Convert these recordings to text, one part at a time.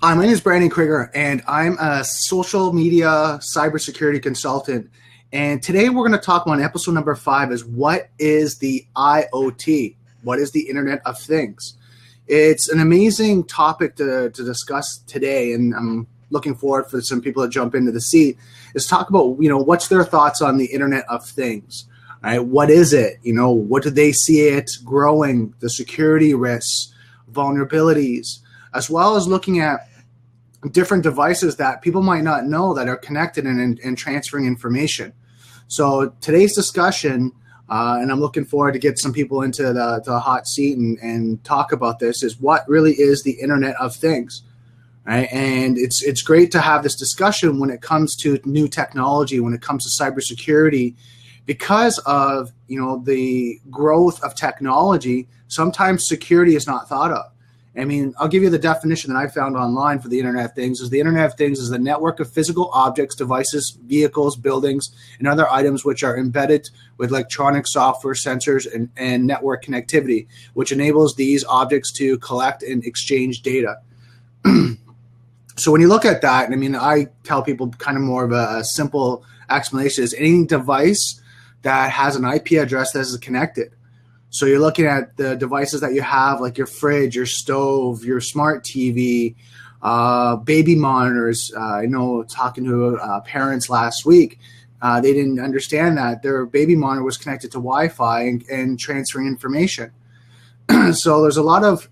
My name is Brandon Krieger, and I'm a social media cybersecurity consultant. And today we're going to talk about episode number 5 is what is the IoT? What is the Internet of Things? It's an amazing topic to discuss today, and I'm looking forward for some people to jump into the seat, is talk about, what's their thoughts on the Internet of Things, right? What is it? What do they see it growing, the security risks, vulnerabilities, as well as looking at different devices that people might not know that are connected and transferring information. So today's discussion, and I'm looking forward to get some people into the hot seat and talk about this, is what really is the Internet of Things, right? And it's great to have this discussion when it comes to new technology, when it comes to cybersecurity, because of the growth of technology. Sometimes security is not thought of. I mean, I'll give you the definition that I found online for the Internet of Things. The Internet of Things is the network of physical objects, devices, vehicles, buildings, and other items which are embedded with electronic software, sensors, and network connectivity, which enables these objects to collect and exchange data. So when you look at that, I tell people kind of more of a simple explanation is any device that has an IP address that is connected. So you're looking at the devices that you have, like your fridge, your stove, your smart TV, baby monitors. I know talking to parents last week, they didn't understand that their baby monitor was connected to Wi-Fi and transferring information. So there's a lot of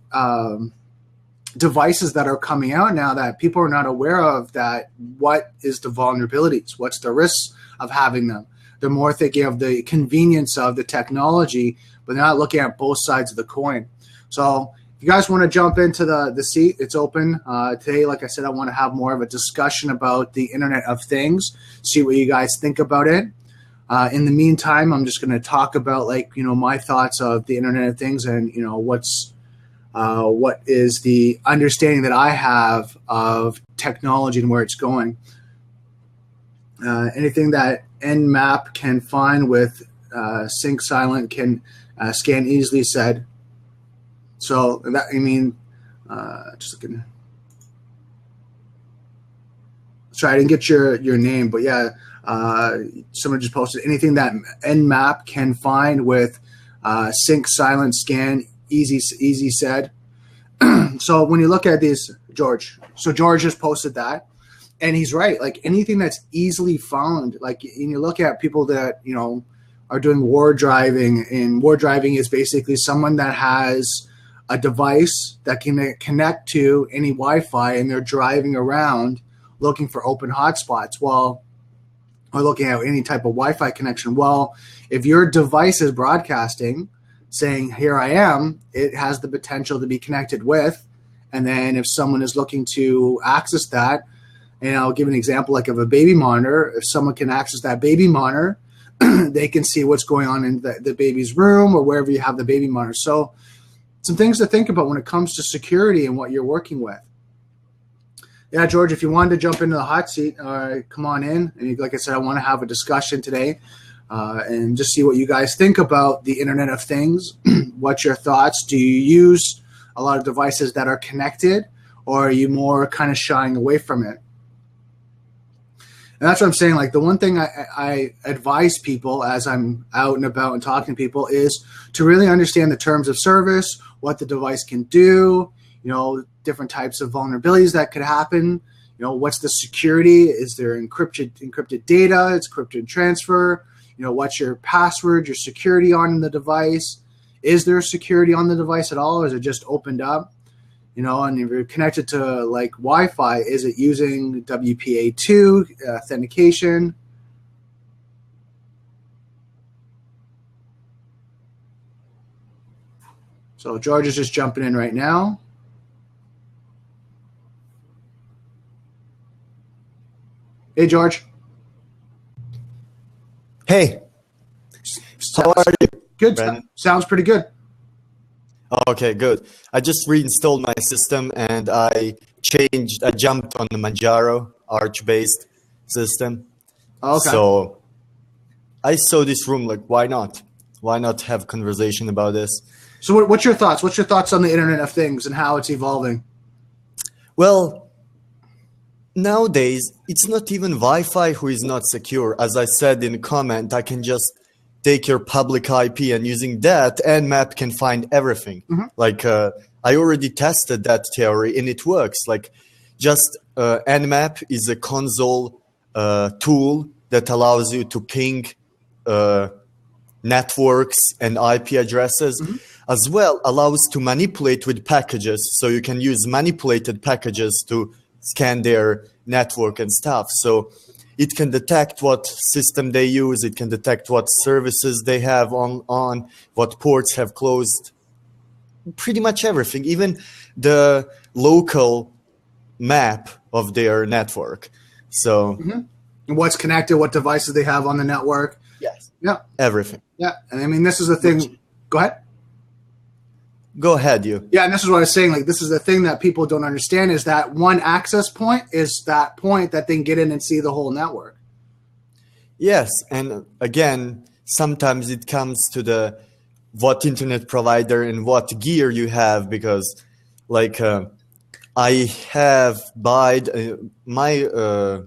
devices that are coming out now that people are not aware of. That what is the vulnerabilities? What's the risks of having them? They're more thinking of the convenience of the technology, but they're not looking at both sides of the coin. So if you guys want to jump into the seat, it's open. Today, like I said, I want to have more of a discussion about the Internet of Things, see what you guys think about it. In the meantime, I'm just going to talk about my thoughts of the Internet of Things and, what is the understanding that I have of technology and where it's going. Anything that nmap can find with SYN Silent can scan easily, said. So that just looking. Sorry, I didn't get your name, but yeah, someone just posted anything that nmap can find with SYN Silent scan easy said. So when you look at these, George just posted that. And he's right. Like anything that's easily found, like you look at people that, are doing war driving, and war driving is basically someone that has a device that can connect to any Wi-Fi, and they're driving around looking for open hotspots. Well, or looking at any type of Wi-Fi connection. Well, if your device is broadcasting, saying, here I am, it has the potential to be connected with. And then if someone is looking to access that, and I'll give an example like of a baby monitor. If someone can access that baby monitor, they can see what's going on in the baby's room or wherever you have the baby monitor. So some things to think about when it comes to security and what you're working with. Yeah, George, if you wanted to jump into the hot seat, come on in. And like I said, I want to have a discussion today and just see what you guys think about the Internet of Things. What's your thoughts? Do you use a lot of devices that are connected, or are you more kind of shying away from it? And that's what I'm saying. Like the one thing I advise people as I'm out and about and talking to people is to really understand the terms of service, what the device can do, different types of vulnerabilities that could happen. What's the security? Is there encrypted data? It's encrypted transfer. What's your password, your security on the device? Is there security on the device at all, or is it just opened up? And if you're connected to like Wi-Fi, is it using WPA2 authentication? So George is just jumping in right now. Hey, George. Hey, how are you? Good. Brandon? Sounds pretty good. Okay, good. I just reinstalled my system and I jumped on the Manjaro Arch-based system. Okay. So I saw this room, like, why not? Why not have a conversation about this? So what's your thoughts? What's your thoughts on the Internet of Things and how it's evolving? Well, Nowadays, it's not even Wi-Fi who is not secure. As I said in a comment, I can just take your public IP, and using that, nmap can find everything. Like I already tested that theory and it works. Like just nmap is a console tool that allows you to ping networks and IP addresses, as well allows to manipulate with packages. So you can use manipulated packages to scan their network and stuff. So it can detect what system they use. It can detect what services they have on what ports have closed, pretty much everything, even the local map of their network. So And what's connected, what devices they have on the network. yes, Yeah. everything. Yeah. And I mean, this is the thing. Go ahead. Go ahead, you. Yeah, and this is what I was saying. Like, this is the thing that people don't understand is that one access point is that point that they can get in and see the whole network. Yes, and again, sometimes it comes to the what internet provider and what gear you have, because like I have bought my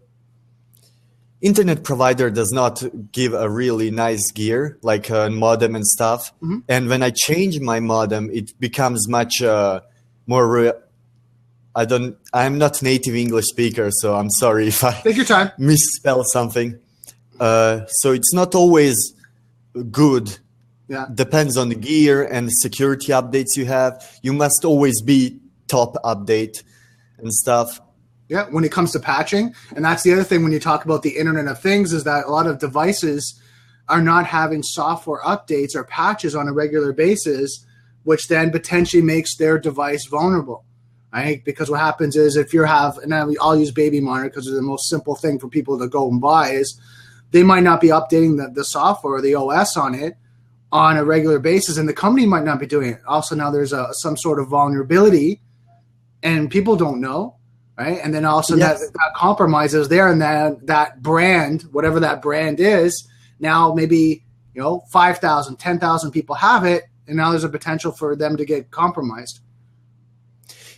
internet provider does not give a really nice gear like a modem and stuff. And when I change my modem, it becomes much more. I'm not native English speaker, so I'm sorry if I Take your time. misspell something. So it's not always good. Yeah. Depends on the gear and security updates you have. You must always be top update and stuff. Yeah, when it comes to patching. And that's the other thing when you talk about the Internet of Things is that a lot of devices are not having software updates or patches on a regular basis, which then potentially makes their device vulnerable, right? Because what happens is if you have, and I'll use Baby Monitor because it's the most simple thing for people to go and buy, is they might not be updating the software or the OS on it on a regular basis, and the company might not be doing it. Also, now there's some sort of vulnerability, and people don't know. Right. And then also that compromise is there, and that brand, whatever that brand is, now maybe, 5,000, 10,000 people have it. And now there's a potential for them to get compromised.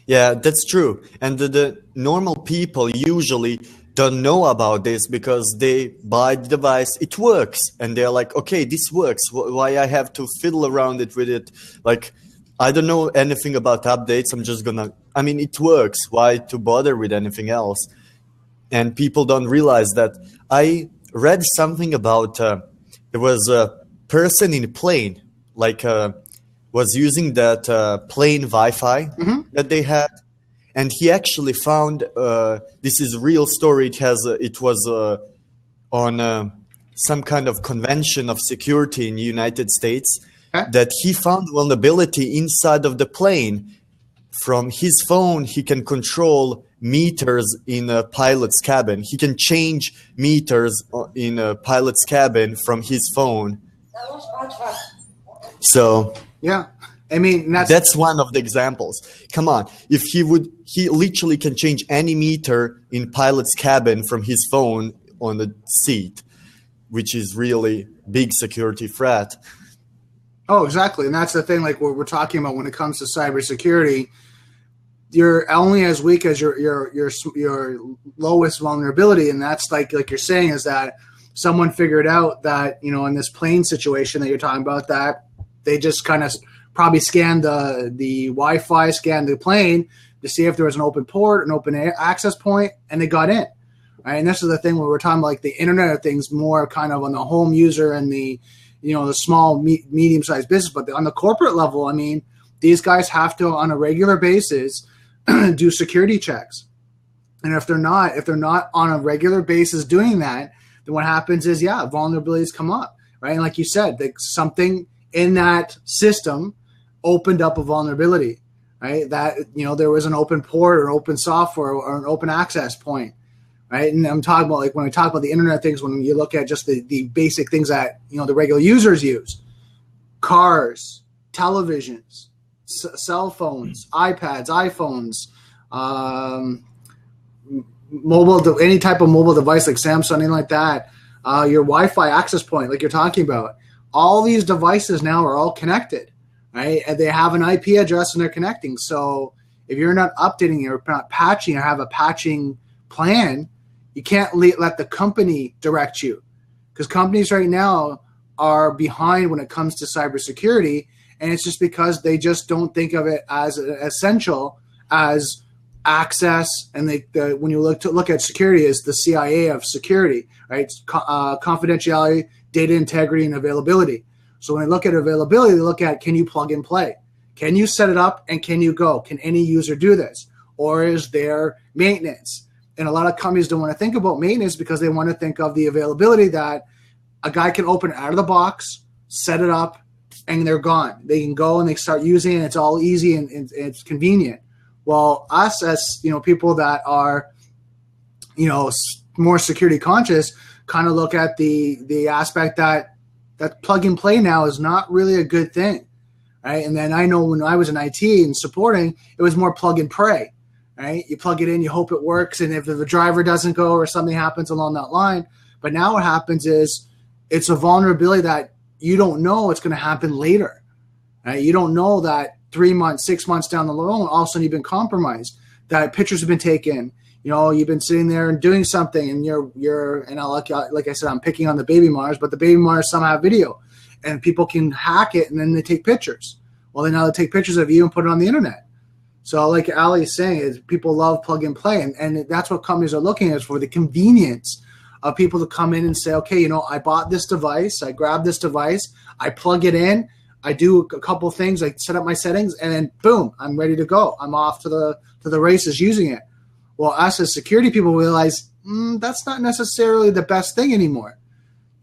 Yeah, that's true. And the normal people usually don't know about this because they buy the device, it works. And they're like, okay, this works. Why I have to fiddle around with it? Like, I don't know anything about updates. It works. Why to bother with anything else? And people don't realize that. I read something about there was a person in a plane, was using that plane Wi-Fi that they had. And he actually found, this is a real story. It was on some kind of convention of security in the United States. That he found vulnerability inside of the plane. From his phone, he can control meters in a pilot's cabin. He can change meters in a pilot's cabin from his phone. So yeah, I mean, that's one of the examples. Come on, if he literally can change any meter in pilot's cabin from his phone on the seat, which is really big security threat. Oh, exactly. And that's the thing, like what we're talking about when it comes to cybersecurity, you're only as weak as your lowest vulnerability. And that's like you're saying is that someone figured out that, in this plane situation that you're talking about, that they just kind of probably scanned the Wi-Fi, scanned the plane to see if there was an open port, an open access point, and they got in. Right? And this is the thing when we're talking about like the Internet of Things, more kind of on the home user and the small, medium-sized business. But on the corporate level, I mean, these guys have to, on a regular basis, do security checks. And if they're not on a regular basis doing that, then what happens is, vulnerabilities come up, right? And like you said, something in that system opened up a vulnerability, right? That, there was an open port or open software or an open access point. Right. And I'm talking about when we talk about the Internet of Things, when you look at just the basic things that, the regular users use, cars, televisions, cell phones, iPads, iPhones, any type of mobile device like Samsung, anything like that, your Wi-Fi access point, like you're talking about, all these devices now are all connected, right? And they have an IP address and they're connecting. So if you're not updating or not patching or have a patching plan, you can't let the company direct you, because companies right now are behind when it comes to cybersecurity, and it's just because they just don't think of it as essential as access. And when you look at security as the CIA of security, right? Confidentiality, data integrity, and availability. So when they look at availability, they look at, can you plug and play? Can you set it up and can you go? Can any user do this? Or is there maintenance? And a lot of companies don't want to think about maintenance because they want to think of the availability that a guy can open it out of the box, set it up, and they're gone. They can go and they start using it. It's all easy and it's convenient. Well, us as people that are more security conscious kind of look at the aspect that plug and play now is not really a good thing, right? And then I know when I was in IT and supporting, it was more plug and pray, right? You plug it in, you hope it works, and if the driver doesn't go or something happens along that line. But now what happens is it's a vulnerability that you don't know it's going to happen later, right? You don't know that 3 months, 6 months down the road, all of a sudden you've been compromised, that pictures have been taken, you've been sitting there and doing something, and like I said, I'm picking on the baby monitors, but the baby monitors somehow have video, and people can hack it, and then they take pictures. Well, they now take pictures of you and put it on the internet. So like Ali is saying, is people love plug and play, and that's what companies are looking at, for the convenience of people to come in and say, okay, I bought this device, I grab this device, I plug it in, I do a couple things, I set up my settings, and then boom, I'm ready to go. I'm off to the races using it. Well, us as security people realize that's not necessarily the best thing anymore.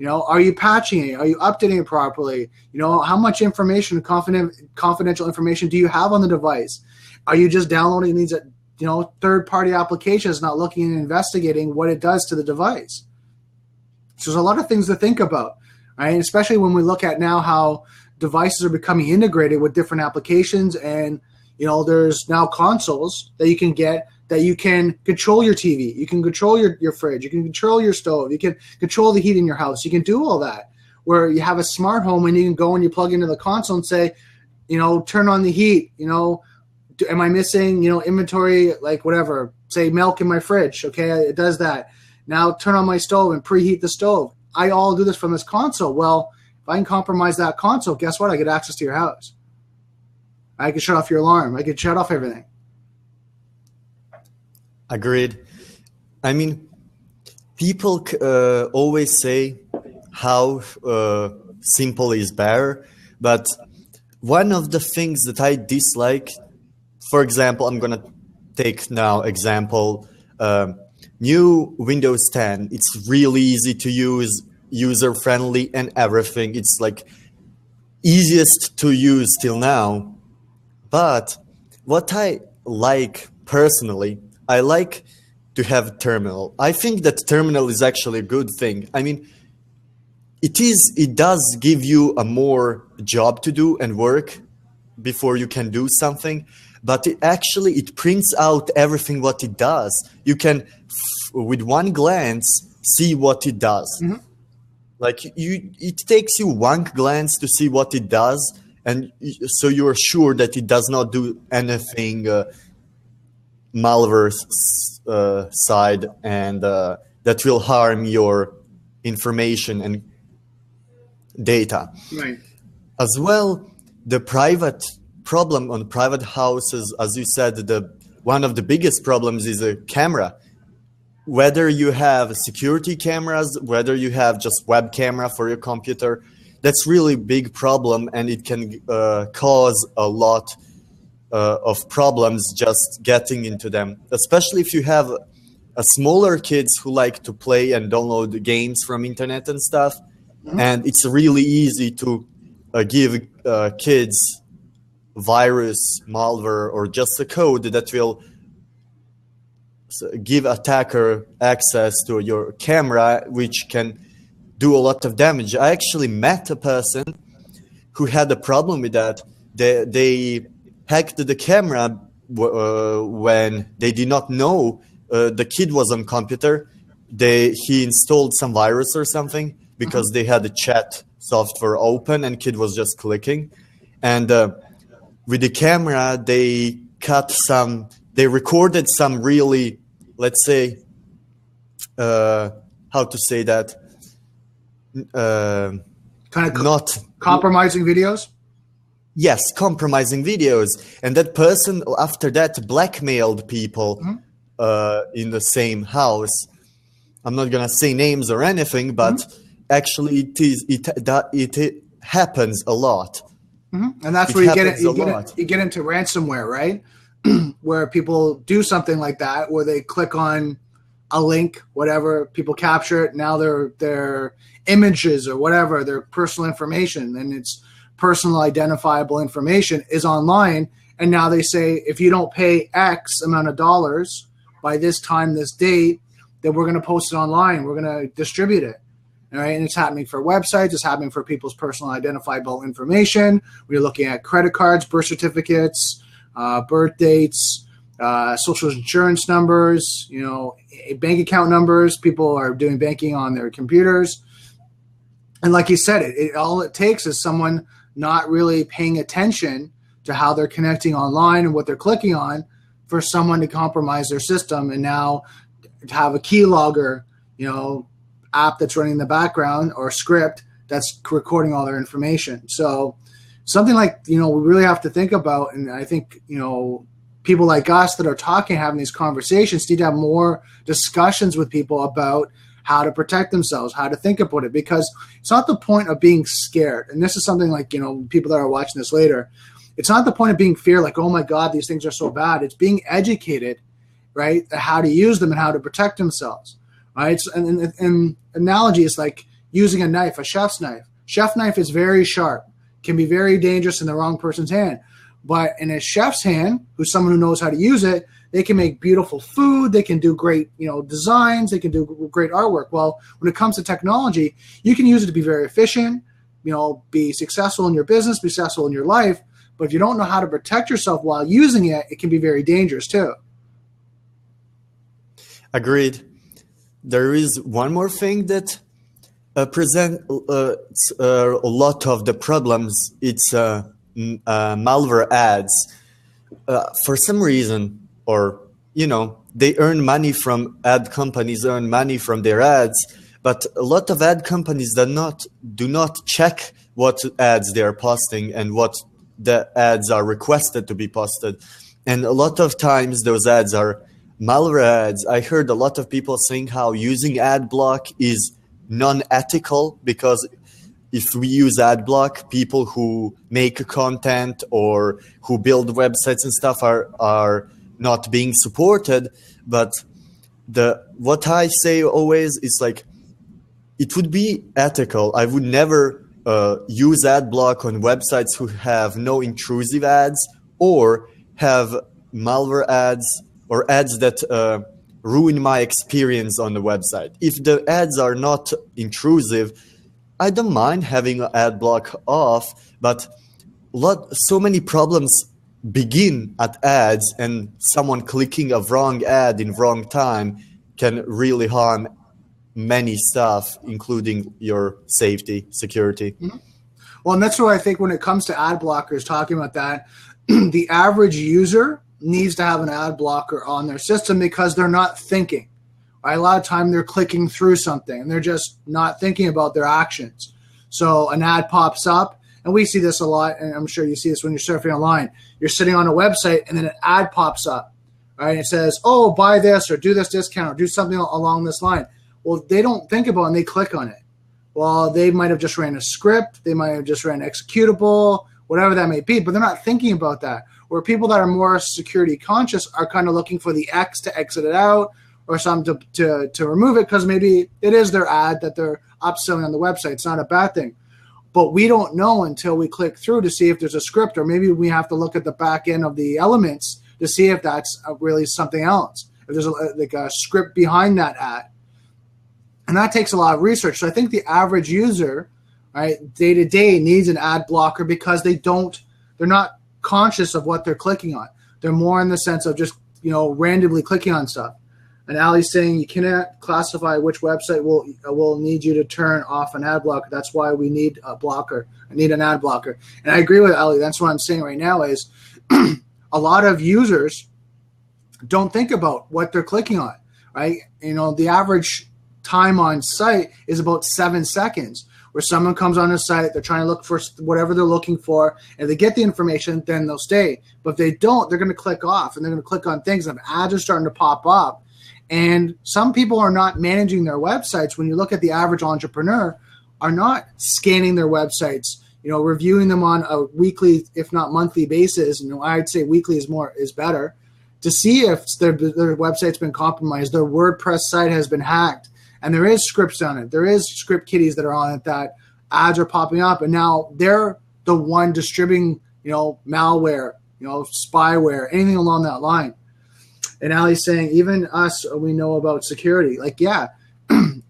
Are you patching it? Are you updating it properly? How much information, confidential information do you have on the device? Are you just downloading these third-party applications, not looking and investigating what it does to the device? So there's a lot of things to think about, right? Especially when we look at now how devices are becoming integrated with different applications, and there's now consoles that you can get that you can control your TV, you can control your fridge, you can control your stove, you can control the heat in your house, you can do all that, where you have a smart home and you can go and you plug into the console and say, turn on the heat, am I missing, inventory, like whatever, say milk in my fridge. Okay, it does that. Now turn on my stove and preheat the stove. I all do this from this console. Well, if I can compromise that console, guess what? I get access to your house. I can shut off your alarm. I can shut off everything. Agreed. I mean, people always say how simple is better, but one of the things that I dislike, for example, I'm gonna take now example, new Windows 10. It's really easy to use, user friendly, and everything. It's like easiest to use till now. But what I like personally, I like to have terminal. I think that terminal is actually a good thing. I mean, it does give you a more job to do and work before you can do something, but it prints out everything what it does. You can, with one glance, see what it does. Mm-hmm. Like it takes you one glance to see what it does, and so you're sure that it does not do anything malware side, and that will harm your information and data. Right. As well, the private problem on private houses, as you said, one of the biggest problems is a camera. Whether you have security cameras, whether you have just web camera for your computer, that's really big problem, and it can cause a lot of problems just getting into them, especially if you have smaller kids who like to play and download games from internet and stuff. Mm-hmm. And it's really easy to give kids virus, malware, or just a code that will give attacker access to your camera, which can do a lot of damage. I actually met a person who had a problem with that. They hacked the camera when they did not know the kid was on computer. He installed some virus or something because they had the chat software open and kid was just clicking. And with the camera, they recorded some really, let's say, how to say that, Kind of not compromising videos. yes, compromising videos, and that person after that blackmailed people in the same house. I'm not gonna say names or anything, but actually it happens a lot. And that's It where happens a lot. you get into ransomware, right? Where people do something like that, where they click on a link, whatever, people capture it. Now their images or whatever, their personal information, and it's personal identifiable information is online. And now they say, if you don't pay X amount of dollars by this time, this date, then we're going to post it online. We're going to distribute it. All right. And it's happening for websites. It's happening for people's personal identifiable information. We're looking at credit cards, birth certificates, birth dates, social insurance numbers, bank account numbers. People are doing banking on their computers. And like you said, all it takes is someone not really paying attention to how they're connecting online and what they're clicking on for someone to compromise their system, and now to have a keylogger, app that's running in the background or script that's recording all their information. So something like, we really have to think about, and I think, people like us that are talking, having these conversations need to have more discussions with people about how to protect themselves, how to think about it, because it's not the point of being scared. And this is something like, people that are watching this later, it's not the point of being fear, like, oh my God, these things are so bad. It's being educated, right? How to use them and how to protect themselves, right? So, and analogy is like using a knife, a chef's knife. Chef knife is very sharp, can be very dangerous in the wrong person's hand. But in a chef's hand, who's someone who knows how to use it, they can make beautiful food. They can do great, designs. They can do great artwork. Well, when it comes to technology, you can use it to be very efficient, be successful in your business, be successful in your life. But if you don't know how to protect yourself while using it, it can be very dangerous too. Agreed. There is one more thing that presents a lot of the problems. It's malware ads. For some reason, or they earn money from ad companies, earn money from their ads, but a lot of ad companies do not check what ads they are posting and what the ads are requested to be posted. And a lot of times those ads are malware ads. I heard a lot of people saying how using ad block is non-ethical, because if we use ad block, people who make content or who build websites and stuff are not being supported. But what I say always is like, it would be ethical. I would never use ad block on websites who have no intrusive ads or have malware ads or ads that ruin my experience on the website. If the ads are not intrusive, I don't mind having an ad block off, but so many problems begin at ads, and someone clicking a wrong ad in wrong time can really harm many stuff, including your safety, security. Mm-hmm. Well, and that's what I think when it comes to ad blockers, talking about that, the average user needs to have an ad blocker on their system because they're not thinking. Right? A lot of time they're clicking through something and they're just not thinking about their actions. So an ad pops up, and we see this a lot, and I'm sure you see this when you're surfing online. You're sitting on a website and then an ad pops up, right? It says, oh, buy this or do this discount or do something along this line. Well, they don't think about it and they click on it. Well, they might have just ran a script. They might have just ran executable, whatever that may be, but they're not thinking about that. Where people that are more security conscious are kind of looking for the X to exit it out or something to remove it, because maybe it is their ad that they're upselling on the website. It's not a bad thing. But we don't know until we click through to see if there's a script, or maybe we have to look at the back end of the elements to see if that's really something else, if there's a script behind that ad. And that takes a lot of research. So I think the average user, right, day to day needs an ad blocker because they're not conscious of what they're clicking on. They're more in the sense of just, randomly clicking on stuff. And Ali's saying you cannot classify which website will need you to turn off an ad blocker. That's why we need a blocker. I need an ad blocker. And I agree with Ali. That's what I'm saying right now is a lot of users don't think about what they're clicking on. right? The average time on site is about 7 seconds, where someone comes on a site, they're trying to look for whatever they're looking for, and if they get the information, then they'll stay. But if they don't, they're going to click off, and they're going to click on things, and ads are starting to pop up. And some people are not managing their websites. When you look at the average entrepreneur, are not scanning their websites, reviewing them on a weekly, if not monthly basis. I'd say weekly is better, to see if their website's been compromised, their WordPress site has been hacked, and there is scripts on it. There is script kiddies that are on it that ads are popping up, and now they're the one distributing, malware, spyware, anything along that line. And Ali's saying, even us, we know about security. Like, yeah.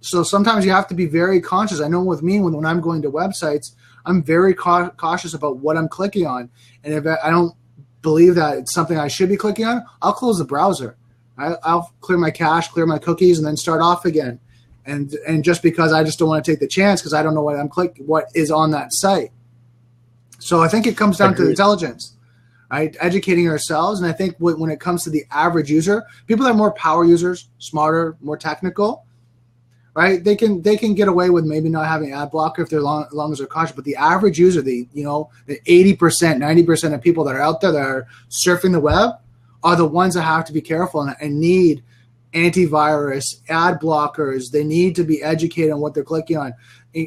So sometimes you have to be very conscious. I know with me, when I'm going to websites, I'm very cautious about what I'm clicking on. And if I don't believe that it's something I should be clicking on, I'll close the browser. I'll clear my cache, clear my cookies, and then start off again. And just because I just don't want to take the chance because I don't know what is on that site. So I think it comes down to intelligence, right? Educating ourselves. And I think when it comes to the average user, people that are more power users, smarter, more technical, right? They can get away with maybe not having ad blocker if they're long as they're cautious. But the average user, the 80%, 90% of people that are out there that are surfing the web are the ones that have to be careful and need antivirus, ad blockers. They need to be educated on what they're clicking on.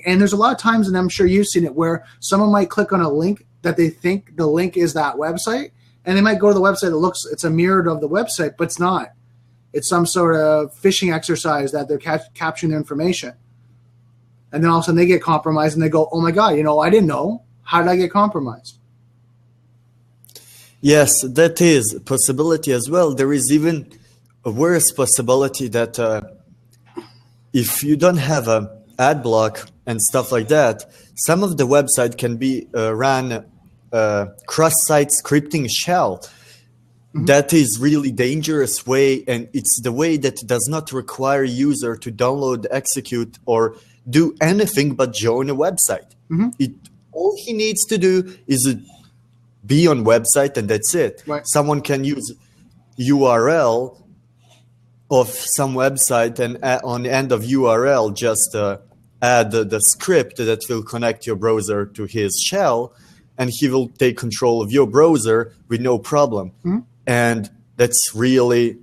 And there's a lot of times, and I'm sure you've seen it, where someone might click on a link that they think the link is that website, and they might go to the website. It's a mirror of the website, but it's not. It's some sort of phishing exercise that they're capturing their information. And then all of a sudden they get compromised and they go, oh my God, I didn't know. How did I get compromised? Yes, that is a possibility as well. There is even a worse possibility that if you don't have an ad block and stuff like that, some of the website can be ran cross-site scripting shell. That is really dangerous way, and it's the way that does not require user to download, execute, or do anything but join a website. All he needs to do is be on website, and that's it. Right. Someone can use URL of some website, and on the end of URL, just add the script that will connect your browser to his shell, and he will take control of your browser with no problem. And that's really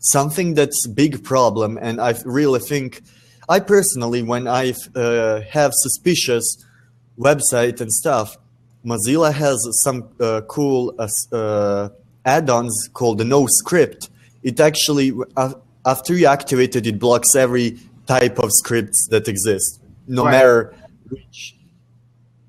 something that's a big problem. And I really think, I personally, when I have suspicious website and stuff, Mozilla has some cool add-ons called the No Script. It actually, after you activate it, it blocks every type of scripts that exist, no matter which.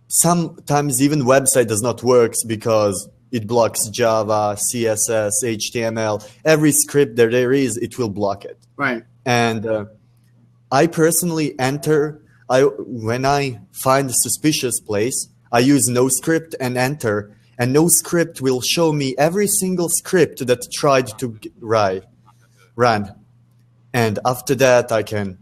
Sometimes even website does not work because it blocks Java, CSS, HTML. Every script that there is, it will block it. Right. And I personally when I find a suspicious place, I use NoScript and enter. And NoScript will show me every single script that tried to run. And after that, I can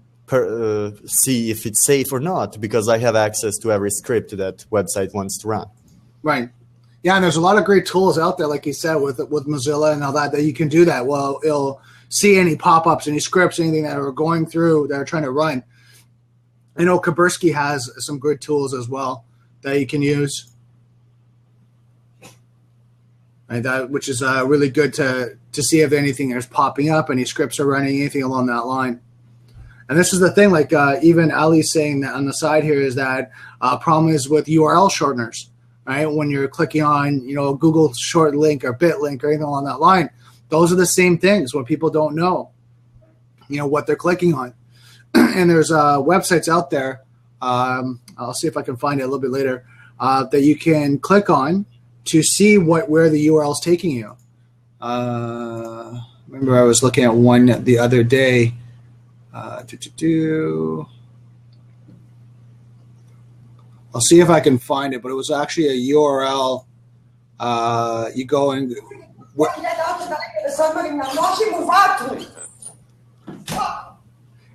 see if it's safe or not, because I have access to every script that website wants to run. Right. Yeah, and there's a lot of great tools out there, like you said, with Mozilla and all that you can do that. Well, it'll see any pop-ups, any scripts, anything that are going through that are trying to run. I know Kaspersky has some good tools as well that you can use, and which is really good to see if anything is popping up, any scripts are running, anything along that line. And this is the thing, like even Ali's saying that on the side here is that problem is with URL shorteners. Right, when you're clicking on, Google short link or BitLink or anything along that line, those are the same things where people don't know, what they're clicking on. And there's websites out there. I'll see if I can find it a little bit later that you can click on to see where the URL is taking you. Remember, I was looking at one the other day. I'll see if I can find it, but it was actually a URL. You go and it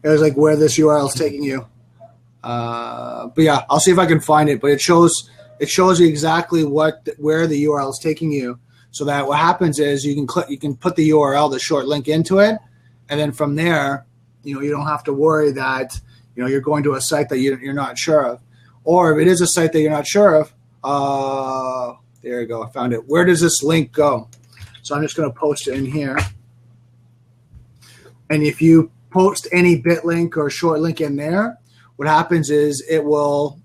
was like where this URL is taking you. But yeah, I'll see if I can find it. But it shows you exactly where the URL is taking you. So that what happens is you can put the URL, the short link into it, And then from there, you don't have to worry that, you're going to a site that you're not sure of. Or if it is a site that you're not sure of, there you go, I found it. Where does this link go? So I'm just going to post it in here. And if you post any bit link or short link in there, what happens is it will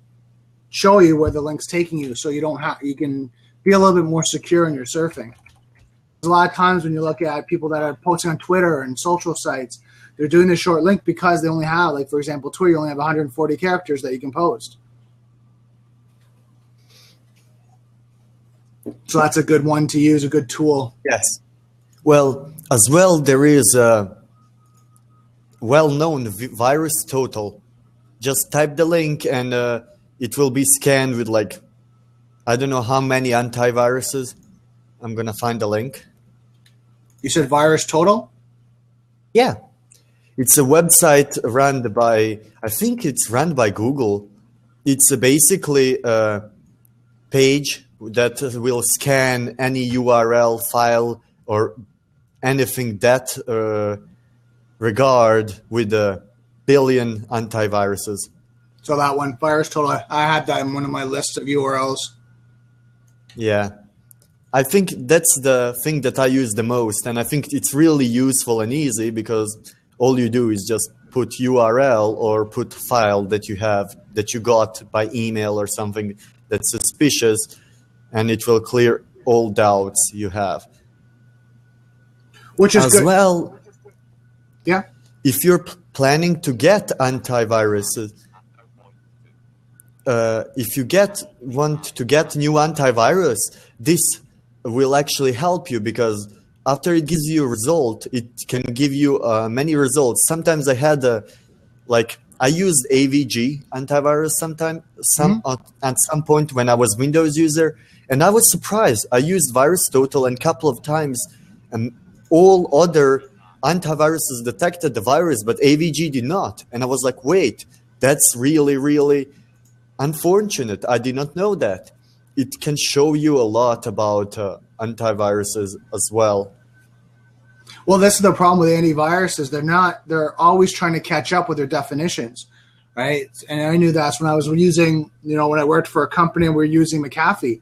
show you where the link's taking you, so you can be a little bit more secure in your surfing. A lot of times when you look at people that are posting on Twitter and social sites, they're doing the short link because they only have, like, for example, Twitter, you only have 140 characters that you can post. So that's a good one to use, a good tool. Yes. Well, as well, there is a well-known virus total. Just type the link and it will be scanned with, like, I don't know how many antiviruses. I'm going to find the link. You said Virus Total? Yeah. It's a website run by, I think it's run by Google. It's basically a page that will scan any URL file or anything that regard with a billion antiviruses. So that one, Virus Total, I had that in one of my lists of URLs. Yeah. I think that's the thing that I use the most, and I think it's really useful and easy because all you do is just put URL or put file that you have, that you got by email or something that's suspicious, and it will clear all doubts you have. Which is as good. Well, yeah. If you're planning to get antiviruses, if you want to get new antivirus, this will actually help you, because after it gives you a result, it can give you many results. Sometimes I had I used AVG antivirus at some point when I was Windows user, and I was surprised. I used Virus Total and a couple of times, and all other antiviruses detected the virus, but AVG did not. And I was like, wait, that's really, really unfortunate. I did not know that. It can show you a lot about antiviruses as well. Well, that's the problem with antiviruses. They're always trying to catch up with their definitions, right? And I knew that's when I was using, when I worked for a company and we were using McAfee.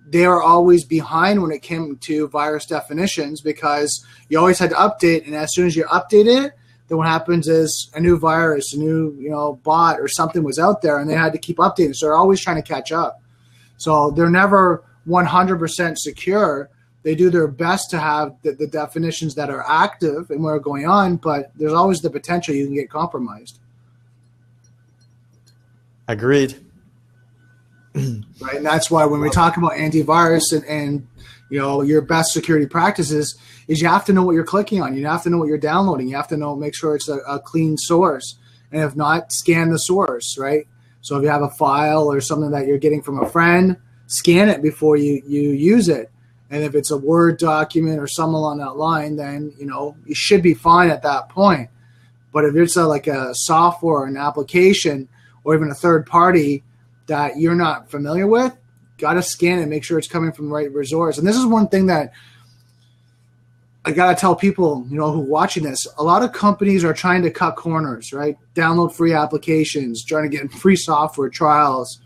They are always behind when it came to virus definitions because you always had to update. And as soon as you update it, then what happens is a new virus, a new, bot or something was out there and they had to keep updating. So they're always trying to catch up. So they're never 100% secure. They do their best to have the definitions that are active and what are going on, but there's always the potential you can get compromised. Agreed. Right, and that's why when we talk about antivirus and your best security practices is you have to know what you're clicking on. You have to know what you're downloading. You have to make sure it's a clean source. And if not, scan the source, right? So if you have a file or something that you're getting from a friend, scan it before you use it. And if it's a Word document or something along that line, then, you should be fine at that point. But if it's like a software or an application or even a third party that you're not familiar with, got to scan it, make sure it's coming from the right resource. And this is one thing that I got to tell people, who are watching this. A lot of companies are trying to cut corners, right? Download free applications, trying to get free software trials.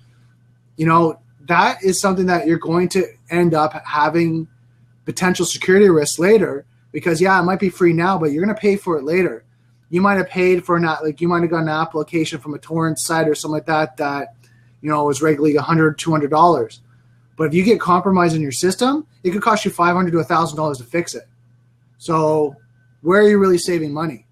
That is something that you're going to end up having potential security risks later because, it might be free now, but you're going to pay for it later. You might have paid for you might have got an application from a torrent site or something like that, was regularly $100, $200. But if you get compromised in your system, it could cost you $500 to $1,000 to fix it. So where are you really saving money?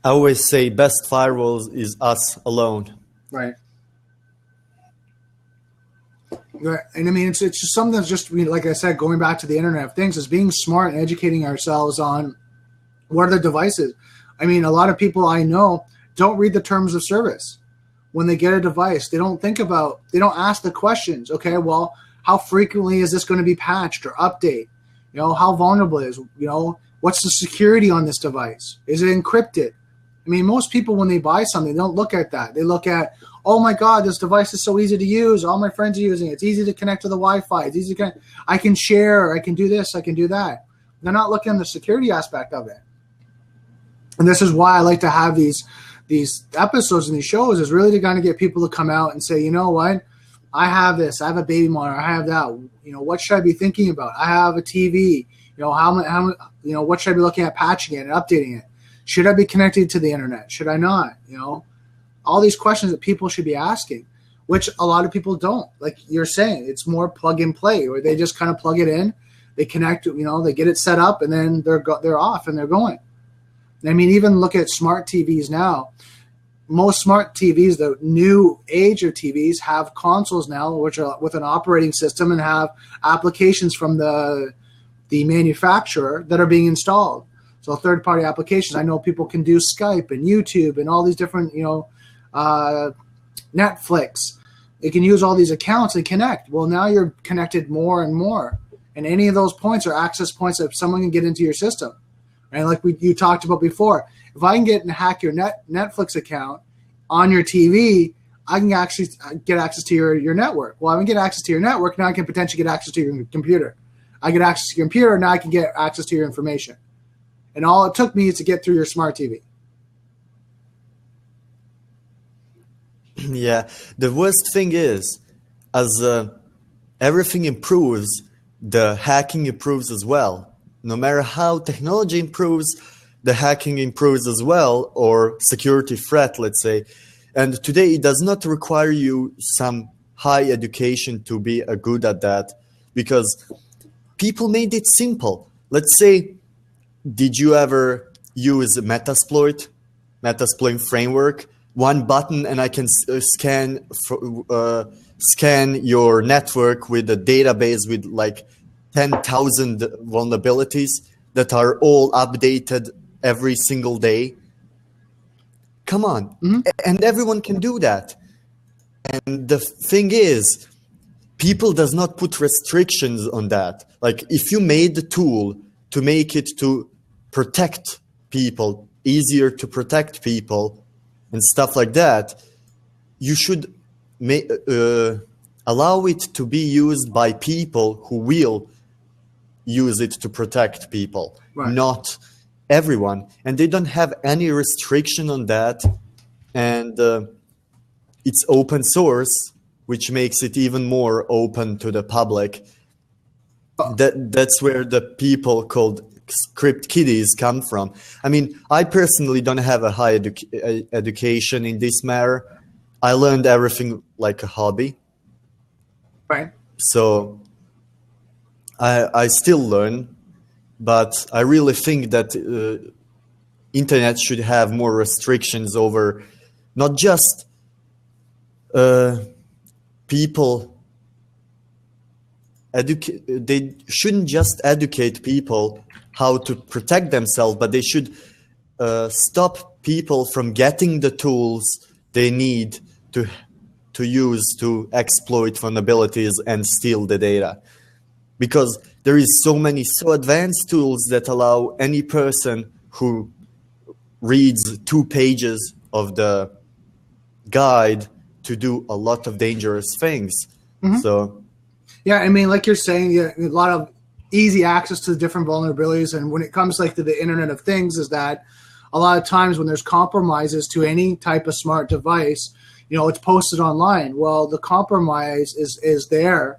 I always say best firewalls is us alone. Right. And I mean, it's just something that's just, like I said, going back to the Internet of Things, is being smart and educating ourselves on what are the devices. I mean, a lot of people I know don't read the terms of service. When they get a device, they don't ask the questions. Okay, well, how frequently is this going to be patched or update? How vulnerable is, what's the security on this device? Is it encrypted? I mean, most people, when they buy something, they don't look at that. They look at, oh my God, this device is so easy to use. All my friends are using it. It's easy to connect to the Wi-Fi. It's easy to connect. I can share. I can do this. I can do that. They're not looking at the security aspect of it. And this is why I like to have these episodes and these shows, is really to kind of get people to come out and say, you know what? I have this. I have a baby monitor. I have that. You know, what should I be thinking about? I have a TV. You know, what should I be looking at, patching it and updating it? Should I be connected to the internet? Should I not? You know, all these questions that people should be asking, which a lot of people don't. Like you're saying, it's more plug and play, where they just kind of plug it in, they connect, you know, they get it set up, and then they're off and they're going. I mean, even look at smart TVs now. Most smart TVs, the new age of TVs, have consoles now, which are with an operating system and have applications from the manufacturer that are being installed. So third-party applications. I know people can do Skype and YouTube and all these different, you know, Netflix. They can use all these accounts and connect. Well, now you're connected more and more. And any of those points are access points that someone can get into your system. Right? Like you talked about before. If I can get and hack your Netflix account on your TV, I can actually get access to your network. Well, I can get access to your network. Now I can potentially get access to your computer. I get access to your computer. Now I can get access to your information. And all it took me is to get through your smart TV. Yeah, the worst thing is, as everything improves, the hacking improves as well. No matter how technology improves, the hacking improves as well, or security threat, let's say. And today it does not require you some high education to be good at that, because people made it simple. Let's say, did you ever use Metasploit framework? One button and I can scan your network with a database with like 10,000 vulnerabilities that are all updated every single day. Come on. Mm-hmm. And everyone can do that. And the thing is, people does not put restrictions on that. Like if you made the tool to make it to protect people, easier to protect people and stuff like that, you should allow it to be used by people who will use it to protect people, right. Not everyone. And they don't have any restriction on that. And it's open source, which makes it even more open to the public. That's where the people called script kiddies come from. I mean, I personally don't have a high education in this matter. I learned everything like a hobby. Right. So I still learn, but I really think that internet should have more restrictions over not just people. They shouldn't just educate people how to protect themselves, but they should stop people from getting the tools they need to use to exploit vulnerabilities and steal the data. Because there is so advanced tools that allow any person who reads 2 pages of the guide to do a lot of dangerous things. Mm-hmm. So, yeah, I mean, like you're saying, a lot of easy access to different vulnerabilities. And when it comes like to the Internet of Things, is that a lot of times when there's compromises to any type of smart device, you know, it's posted online. Well, the compromise is there.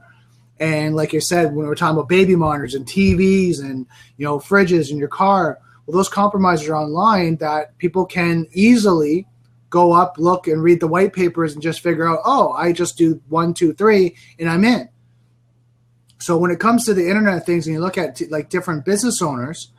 And like you said, when we're talking about baby monitors and TVs and, you know, fridges in your car, well, those compromises are online that people can easily go up, look, and read the white papers and just figure out, oh, I just do 1, 2, 3, and I'm in. So when it comes to the Internet of Things and you look at like different business owners,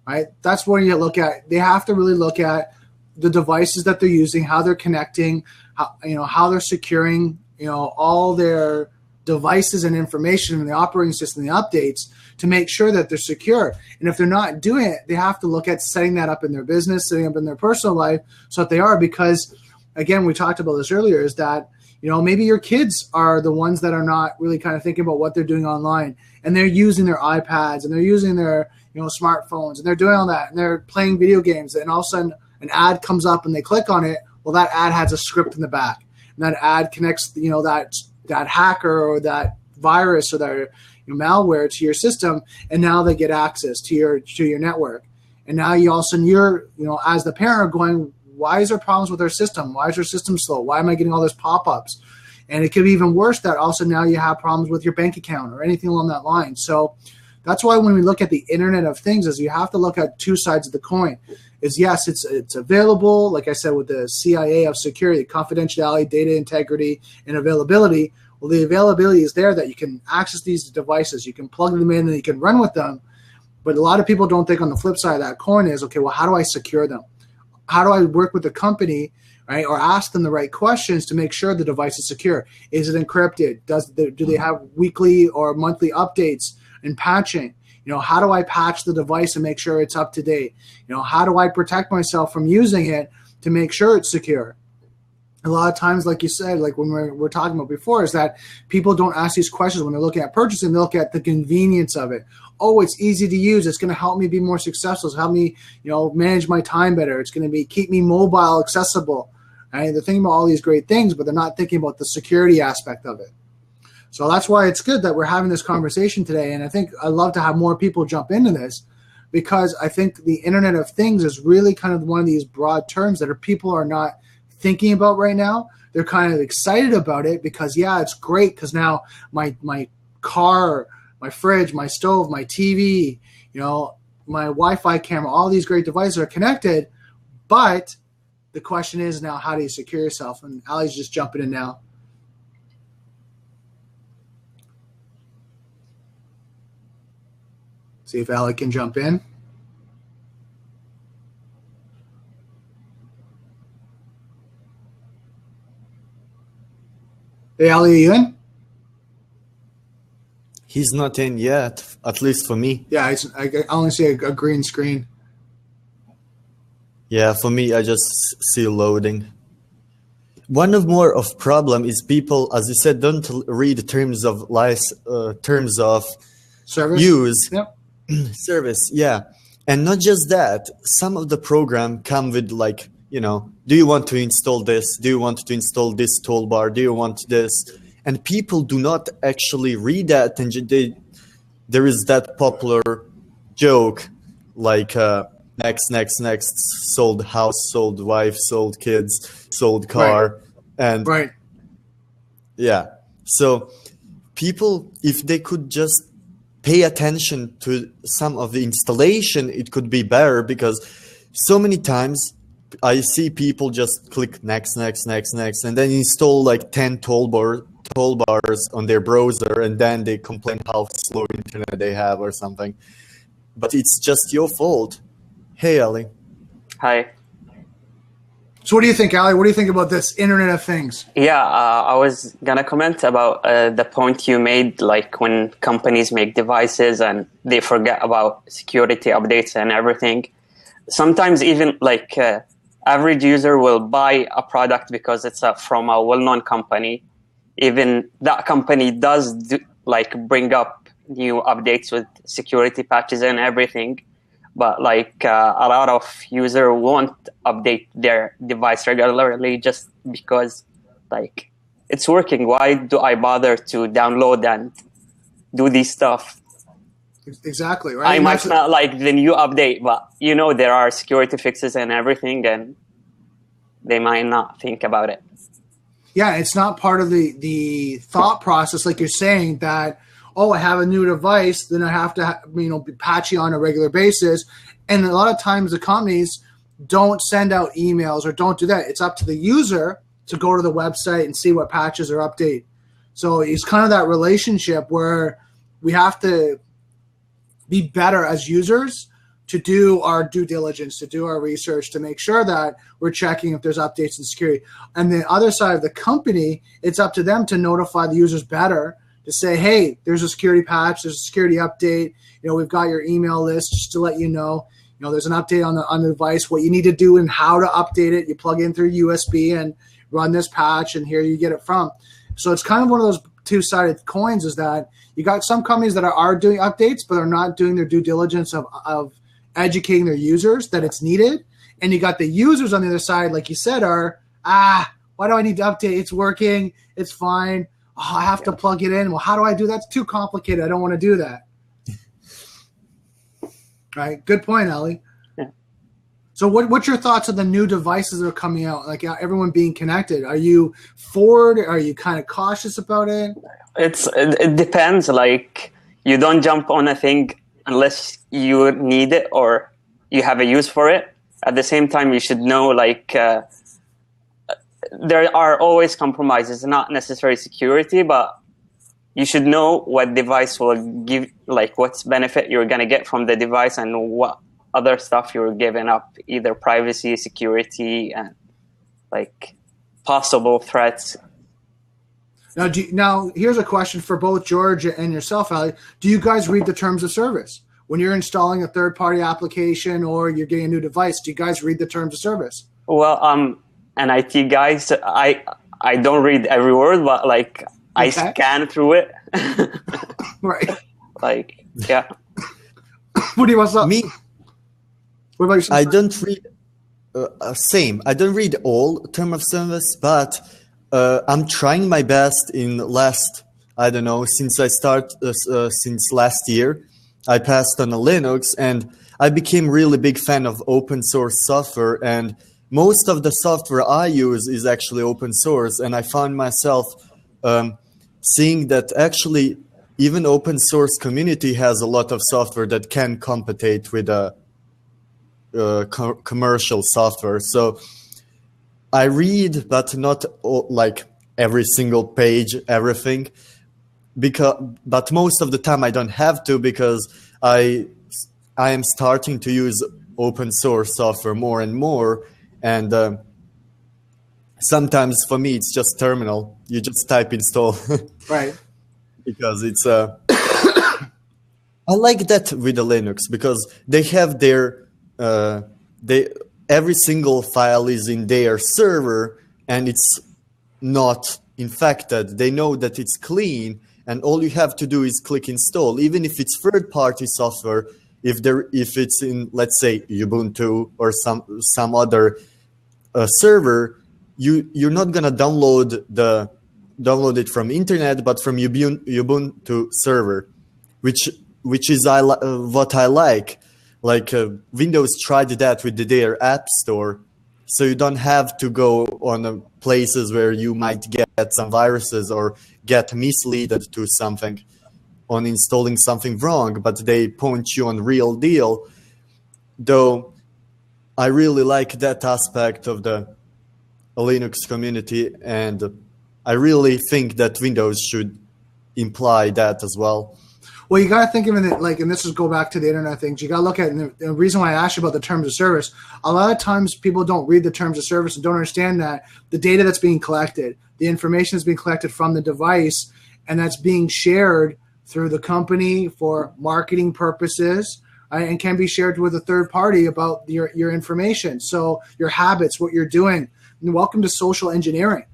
right, that's where you look at, they have to really look at the devices that they're using, how they're connecting, how they're securing, all their devices and information in the operating system, the updates, to make sure that they're secure. And if they're not doing it, they have to look at setting that up in their business, setting up in their personal life so that they are, because again, we talked about this earlier, is that, maybe your kids are the ones that are not really kind of thinking about what they're doing online, and they're using their iPads and they're using their, smartphones, and they're doing all that, and they're playing video games, and all of a sudden an ad comes up and they click on it, well, that ad has a script in the back. And that ad connects, that hacker or that virus or that malware to your system, and now they get access to your network. And now you all of a sudden you're, as the parent, going, why is there problems with our system? Why is our system slow? Why am I getting all these pop-ups? And it could be even worse that also now you have problems with your bank account or anything along that line. So that's why when we look at the Internet of Things, is you have to look at two sides of the coin. Is yes, it's available, like I said, with the CIA of security, confidentiality, data integrity, and availability. Well, the availability is there that you can access these devices, you can plug them in, and you can run with them. But a lot of people don't think on the flip side of that coin is, okay, well, how do I secure them? How do I work with the company, right, or ask them the right questions to make sure the device is secure? Is it encrypted? Do they have weekly or monthly updates and patching? How do I patch the device and make sure it's up to date? How do I protect myself from using it to make sure it's secure? A lot of times, like you said, like when we're talking about before, is that people don't ask these questions when they're looking at purchasing. They look at the convenience of it. Oh, it's easy to use. It's going to help me be more successful. It's help me, manage my time better. It's going to keep me mobile, accessible. Right? They're thinking about all these great things, but they're not thinking about the security aspect of it. So that's why it's good that we're having this conversation today. And I think I'd love to have more people jump into this, because I think the Internet of Things is really kind of one of these broad terms that people are not thinking about right now. They're kind of excited about it because, yeah, it's great because now my car, my fridge, my stove, my TV, my Wi-Fi camera, all these great devices are connected. But the question is now, how do you secure yourself? And Ali's just jumping in now. See if Ali can jump in. Hey, Ali, are you in? He's not in yet, at least for me. Yeah, I only see a green screen. Yeah, for me, I just see loading. One of more of problem is people, as you said, don't read terms of Service? Use. Yep. Service, yeah. And not just that, some of the program come with like, do you want to install this? Do you want to install this toolbar? Do you want this? And people do not actually read that. And there is that popular joke like next, sold house, sold wife, sold kids, sold car. Right. And right. Yeah. So people, if they could just pay attention to some of the installation, it could be better, because so many times I see people just click next, and then install like 10 toolbars on their browser, and then they complain how slow internet they have or something. But it's just your fault. Hey, Ali. Hi. So what do you think, Ali? What do you think about this Internet of Things? Yeah, I was going to comment about the point you made, like when companies make devices and they forget about security updates and everything. Sometimes even like average user will buy a product because it's from a well-known company. Even that company does bring up new updates with security patches and everything. But like a lot of users won't update their device regularly just because like it's working. Why do I bother to download and do this stuff? Exactly, right? I might not like the new update, but there are security fixes and everything, and they might not think about it. Yeah, it's not part of the thought process, like you're saying, that, oh, I have a new device, then I have to be patchy on a regular basis. And a lot of times the companies don't send out emails or don't do that. It's up to the user to go to the website and see what patches are updated. So it's kind of that relationship where we have to be better as users to do our due diligence, to do our research, to make sure that we're checking if there's updates in security. And the other side of the company, it's up to them to notify the users better, to say, hey, there's a security patch, there's a security update. We've got your email list just to let you know. There's an update on the device, what you need to do and how to update it. You plug in through USB and run this patch, and here you get it from. So it's kind of one of those two-sided coins, is that you got some companies that are doing updates, but are not doing their due diligence of educating their users that it's needed. And you got the users on the other side, like you said, are, why do I need to update? It's working. It's fine. Oh, I have to plug it in. Well, how do I do that? It's too complicated. I don't want to do that. Right. Good point, Ali. Yeah. So what's your thoughts on the new devices that are coming out? Like everyone being connected. Are you for it? Are you kind of cautious about it? It depends. Like, you don't jump on a thing unless you need it or you have a use for it. At the same time, you should know, like, there are always compromises, not necessarily security, but you should know what device will give, like, what's benefit you're going to get from the device and what other stuff you're giving up, either privacy, security, and, like, possible threats. Now, here's a question for both George and yourself, Ali. Do you guys read the terms of service? When you're installing a third-party application or you're getting a new device, do you guys read the terms of service? Well, an IT guy, so I don't read every word, but, like, I scan through it. Right. Like, yeah. What do you want? Me, What about yourself? I don't read, same. I don't read all term of service, but I'm trying my best in last, I don't know, since last year, I passed on a Linux and I became really big fan of open source software, and most of the software I use is actually open source, and I found myself seeing that actually even open source community has a lot of software that can compete with a commercial software. So I read, but not like every single page, everything, but most of the time I don't have to, because I am starting to use open source software more and more, and sometimes for me it's just terminal. You just type install, Right. because it's I like that with the Linux, because they have their every single file is in their server and it's not infected. They know that it's clean, and all you have to do is click install. Even if it's third-party software, if it's in, let's say, Ubuntu or some other server, you're not gonna download it from internet, but from Ubuntu server, which is what I like. Like Windows tried that with their App Store, so you don't have to go on places where you might get some viruses or get misled to something on installing something wrong, but they point you on real deal. Though I really like that aspect of the Linux community, and I really think that Windows should imply that as well. Well, you got to think of it like, and this is go back to the internet things. You got to look at, and the reason why I asked you about the terms of service, a lot of times people don't read the terms of service and don't understand that the data that's being collected, the information that's being collected from the device, and that's being shared through the company for marketing purposes, and can be shared with a third party about your information. So your habits, what you're doing. And welcome to social engineering.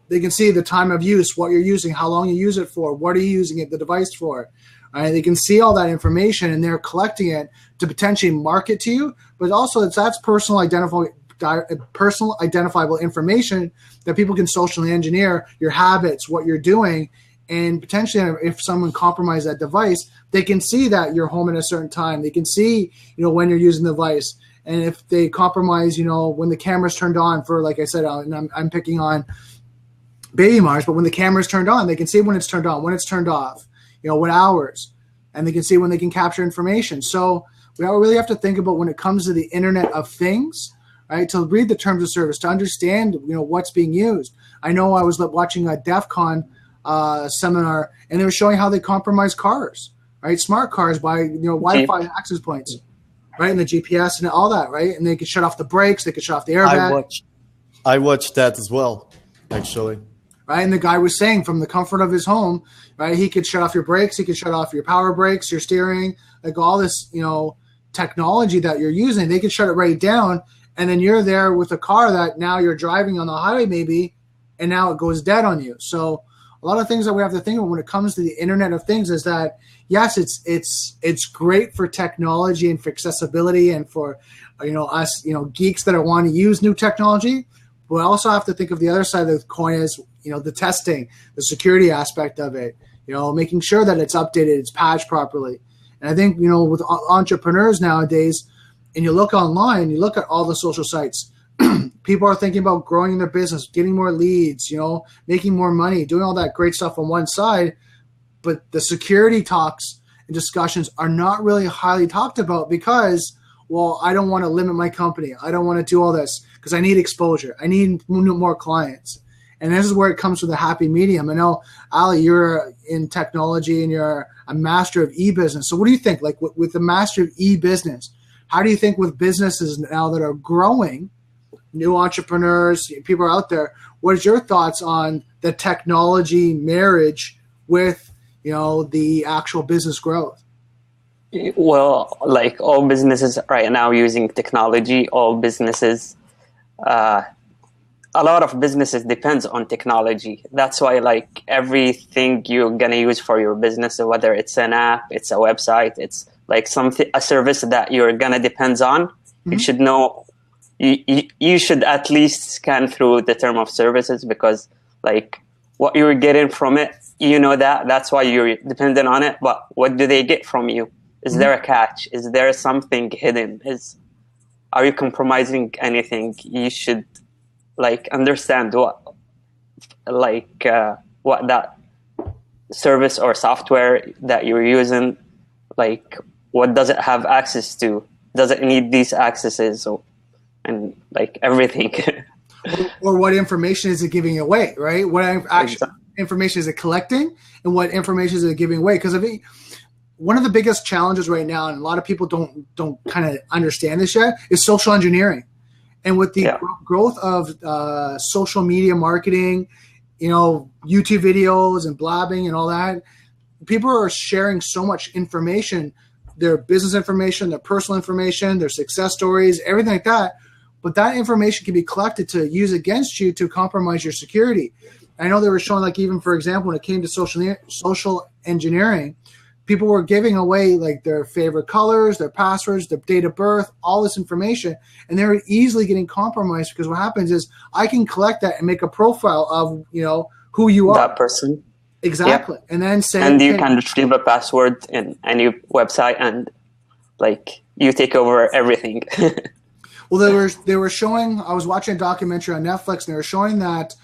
They can see the time of use, what you're using, how long you use it for, what are you using the device for. They can see all that information, and they're collecting it to potentially market to you. But also, that's personal identifiable information that people can socially engineer your habits, what you're doing, and potentially, if someone compromises that device, they can see that you're home at a certain time. They can see, when you're using the device. And if they compromise, when the camera's turned on for, like I said, and I'm picking on Baby Mars, but when the camera's turned on, they can see when it's turned on, when it's turned off, what hours, and they can see when they can capture information. So we really have to think about when it comes to the Internet of Things, right, to read the terms of service, to understand, what's being used. I know I was watching a DEF CON seminar, and they were showing how they compromise cars, right, smart cars by, Wi-Fi access points, right, and the GPS and all that, right, and they could shut off the brakes, they could shut off the airbag. I watched that as well, actually. Right, and the guy was saying from the comfort of his home, right, he could shut off your brakes, he could shut off your power brakes, your steering, like all this, technology that you're using. They could shut it right down, and then you're there with a car that now you're driving on the highway maybe, and now it goes dead on you. So a a lot of things that we have to think of when it comes to the Internet of Things is that, yes, it's great for technology and for accessibility and for, us, geeks that want to use new technology. But we also have to think of the other side of the coin as, the testing, the security aspect of it, making sure that it's updated, it's patched properly. And I think, with entrepreneurs nowadays, and you look online, you look at all the social sites, people are thinking about growing their business, getting more leads, making more money, doing all that great stuff on one side. But the security talks and discussions are not really highly talked about because, well, I don't want to limit my company. I don't want to do all this because I need exposure. I need more clients. And this is where it comes to the happy medium. I know, Ali, you're in technology and you're a master of e-business. So what do you think, like with the master of e-business, how do you think with businesses now that are growing, new entrepreneurs, people are out there, what is your thoughts on the technology marriage with, the actual business growth? Well, like all businesses right now using technology, all businesses, a lot of businesses depends on technology. That's why like everything you're going to use for your business, whether it's an app, it's a website, it's like a service that you're going to depend on, you should know, you should at least scan through the term of services because like what you're getting from it, that's why you're dependent on it. But what do they get from you? Is there a catch? Is there something hidden? Are you compromising anything? You should like understand what that service or software that you're using, like what does it have access to? Does it need these accesses and like everything? Or what information is it giving away, right? What information is it collecting and what information is it giving away? Because one of the biggest challenges right now, and a lot of people don't kind of understand this yet, is social engineering. And with the growth of social media marketing, YouTube videos and blabbing and all that, people are sharing so much information, their business information, their personal information, their success stories, everything like that. But that information can be collected to use against you to compromise your security. I know they were showing, like, even, for example, when it came to social engineering, people were giving away like their favorite colors, their passwords, their date of birth, all this information, and they're easily getting compromised because what happens is I can collect that and make a profile of, who you are. That person. Exactly. Yeah. And then say, and you can retrieve a password in any website and like you take over everything. Well, they were showing, I was watching a documentary on Netflix and they were showing that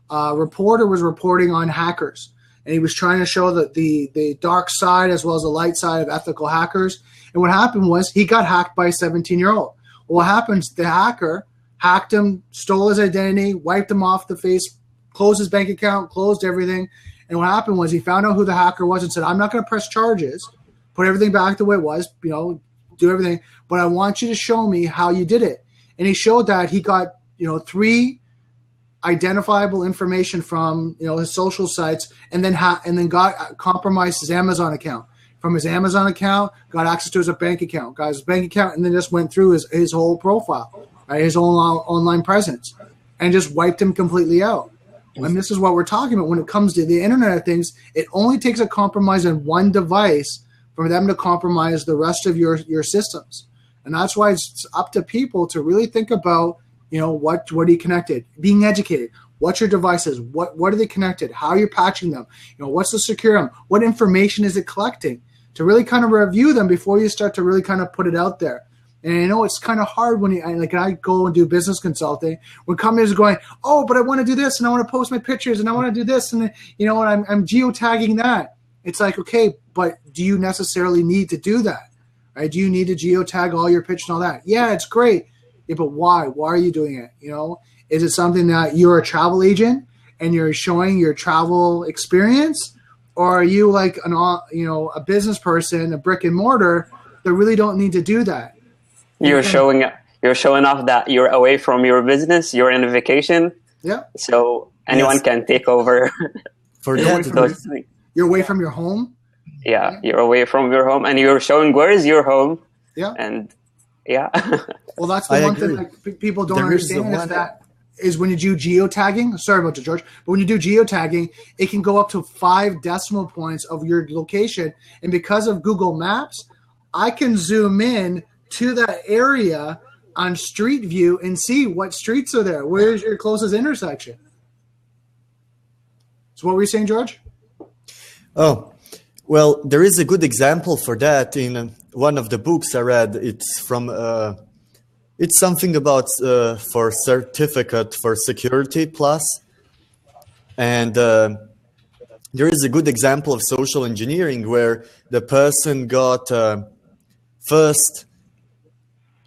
a reporter was reporting on hackers. And he was trying to show that the dark side as well as the light side of ethical hackers. And what happened was he got hacked by a 17-year-old. Well, what happens? The hacker hacked him, stole his identity, wiped him off the face, closed his bank account, closed everything. And what happened was he found out who the hacker was and said, I'm not going to press charges, put everything back the way it was, do everything, but I want you to show me how you did it. And he showed that he got, 3 identifiable information from his social sites, and then got compromised his Amazon account. From his Amazon account, got access to his bank account, got his bank account, and then just went through his whole profile, right, his whole online presence, and just wiped him completely out. And this is what we're talking about when it comes to the Internet of Things. It only takes a compromise on one device for them to compromise the rest of your systems, and that's why it's up to people to really think about. What are you connected? Being educated. What's your devices? What are they connected? How are you patching them? What's the security? What information is it collecting? To really kind of review them before you start to really kind of put it out there. And I know it's kind of hard when I go and do business consulting when companies are going, oh, but I want to do this and I want to post my pictures and I want to do this and and I'm geotagging that. It's like, okay, but do you necessarily need to do that? Right? Do you need to geotag all your pictures and all that? Yeah, it's great. Yeah, but why? Why are you doing it? Is it something that you're a travel agent and you're showing your travel experience, or are you like a business person, a brick and mortar that really don't need to do that? You're showing off that you're away from your business. You're in a vacation. Yeah. So anyone can take over. You're away from your home. Yeah, you're away from your home, and you're showing where is your home. Yeah. And yeah. Well, that's the one thing that people don't understand is that is when you do geotagging. Sorry about that, George. But when you do geotagging, it can go up to 5 decimal points of your location. And because of Google Maps, I can zoom in to that area on Street View and see what streets are there. Where's your closest intersection? So what were you saying, George? Oh, well, there is a good example for that in one of the books I read. It's from it's something about for certificate for security plus, and there is a good example of social engineering where the person got first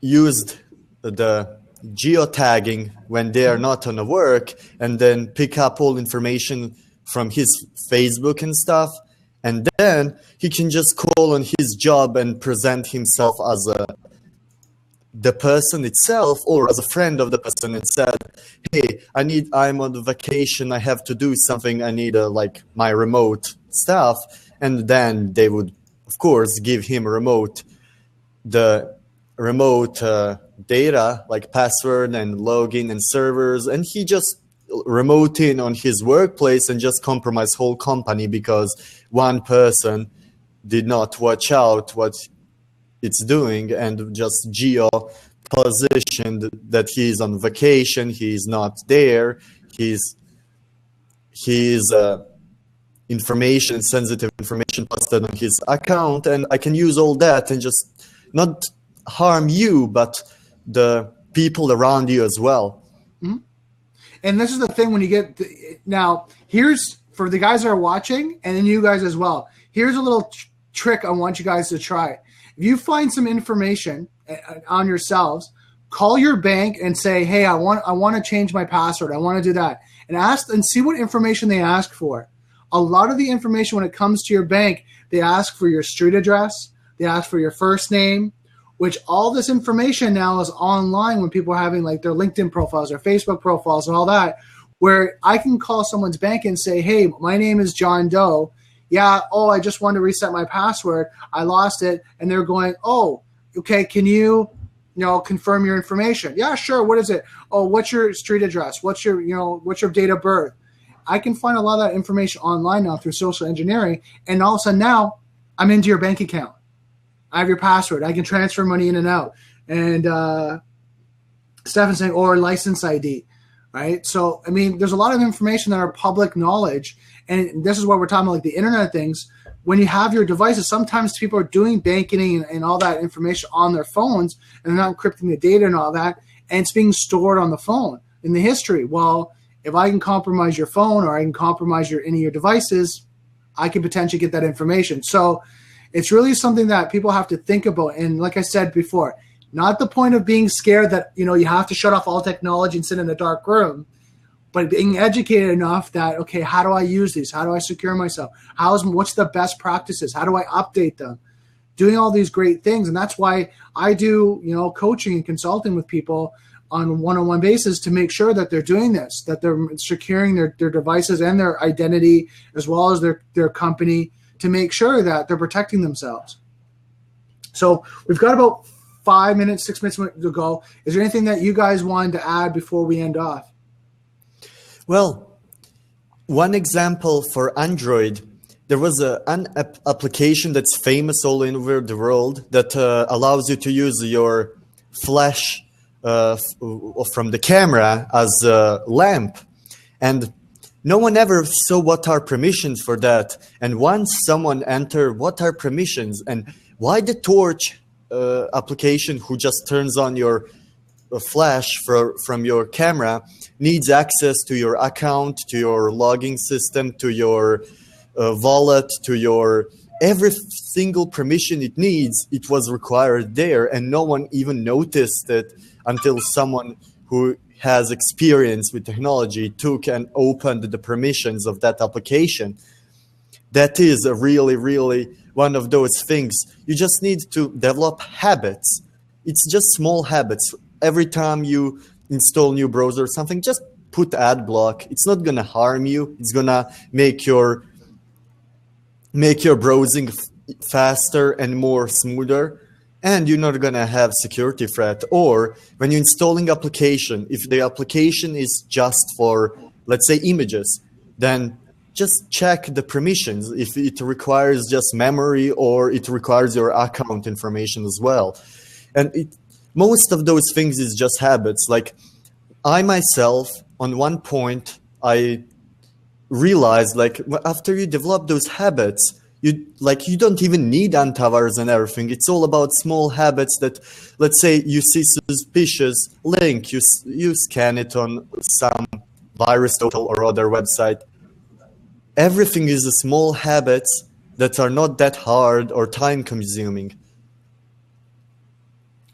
used the geotagging when they are not on a work, and then pick up all information from his Facebook and stuff, and then he can just call on his job and present himself as the person itself or as a friend of the person and said, hey, I'm on vacation, I have to do something, I need like my remote stuff. And then they would, of course, give him the remote data like password and login and servers, and he just remote in on his workplace and just compromise whole company because one person did not watch out what it's doing and just geo positioned that he's on vacation, he's not there, he's information, sensitive information posted on his account, and I can use all that and just not harm you but the people around you as well. Mm-hmm. And this is the thing when you get now, here's for the guys that are watching and then you guys as well. Here's a little trick I want you guys to try. If you find some information on yourselves, call your bank and say, hey, I want to change my password. I want to do that. And ask and see what information they ask for. A lot of the information when it comes to your bank, they ask for your street address. They ask for your first name, which all this information now is online when people are having like their LinkedIn profiles or Facebook profiles and all that, where I can call someone's bank and say, hey, my name is John Doe. Yeah, I just wanted to reset my password. I lost it. And they're going, oh, okay, can you confirm your information? Yeah, sure. What is it? Oh, what's your street address? What's your date of birth? I can find a lot of that information online now through social engineering. And all of a sudden now I'm into your bank account. I have your password. I can transfer money in and out. And Stefan's saying, or license ID, right? So, I mean, there's a lot of information that are public knowledge. And this is what we're talking about, like the internet things. When you have your devices, sometimes people are doing banking and all that information on their phones, and they're not encrypting the data and all that, and it's being stored on the phone in the history. Well, if I can compromise your phone or I can compromise any of your devices, I can potentially get that information. So it's really something that people have to think about. And like I said before, not the point of being scared that, you have to shut off all technology and sit in a dark room, but being educated enough that, okay, how do I use these? How do I secure myself? What's the best practices? How do I update them? Doing all these great things. And that's why I do, coaching and consulting with people on a one-on-one basis to make sure that they're doing this, that they're securing their devices and their identity as well as their company, to make sure that they're protecting themselves. So we've got about 6 minutes to go. Is there anything that you guys wanted to add before we end off? Well, one example for Android, there was an application that's famous all over the world that allows you to use your flash from the camera as a lamp. And no one ever saw what are permissions for that. And once someone entered what are permissions and why the torch application who just turns on your flash from your camera needs access to your account, to your logging system, to your wallet, to your every single permission it needs, it was required there. And no one even noticed it until someone who has experience with technology took and opened the permissions of that application. That is a really, really one of those things. You just need to develop habits. It's just small habits. Every time you install new browser or something, just put ad block. It's not going to harm you. It's going to make your browsing faster and more smoother. and you're not gonna have security threat. Or when you're installing application, if the application is just for, let's say, images, then just check the permissions if it requires just memory or it requires your account information as well. And most of those things is just habits. Like I myself, on one point, I realized like after you develop those habits, you don't even need antivirus and everything. It's all about small habits that, let's say you see suspicious link, you scan it on some virus total or other website. Everything is a small habits that are not that hard or time consuming.